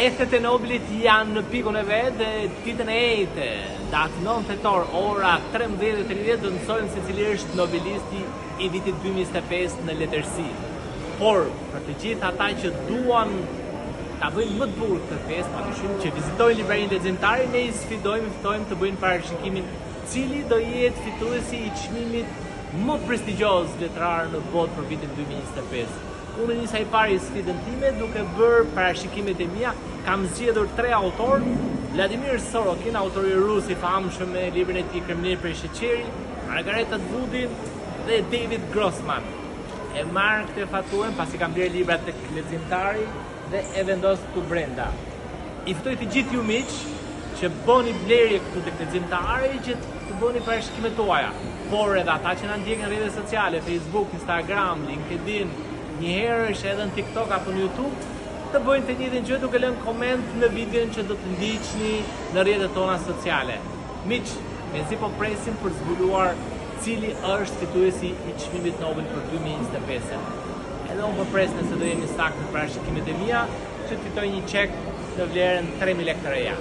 Festët e Nobelit janë në pikun e vet dhe ditën e 8, datë 9 tetor, ora 13:30 do të mësojmë se cili është nobelisti i vitit 2025 në letërsi. Por për të gjithë ata që duan ta bëjnë më të bukur këtë festë, patyshim që vizitojnë librarinë leximtare, ne i ftojmë të bëjnë parashikimin cili do jetë fituesi i çmimit më prestigjioz letrar në botë për vitin 2025. Unë nisa i pari sfidën time duke bërë parashikimet e mia, kam zgjedhur 3 autorë: Vladimir Sorokin, autori rus i famshëm me librin e tij Kremlin prej sheqeri, Margaret Atwoodin dhe David Grossman. E marr këtë fatuem pasi kam blerë librat tek leximtari dhe e vendos këtu brenda. I ftoj të gjithë ju miq që bëni blerje këtu tek leximtari, që të bëni parashikimet tuaja. Por edhe ata që na ndjekin në rrjetet sociale, Facebook, Instagram, LinkedIn, njëherë është edhe në TikTok apo në YouTube, të bëjnë të njëjtën gjë duke lënë koment në videon që do të ndiqni në rrjetet tona sociale. Miq, mezi po presim për zbuluar cili është fituesi i çmimit Nobel për 2025. Edhe unë po pres nëse do jemi saktë në parashikimet e mia, që të fitoj një çek në vlerën 3000 lekë të reja.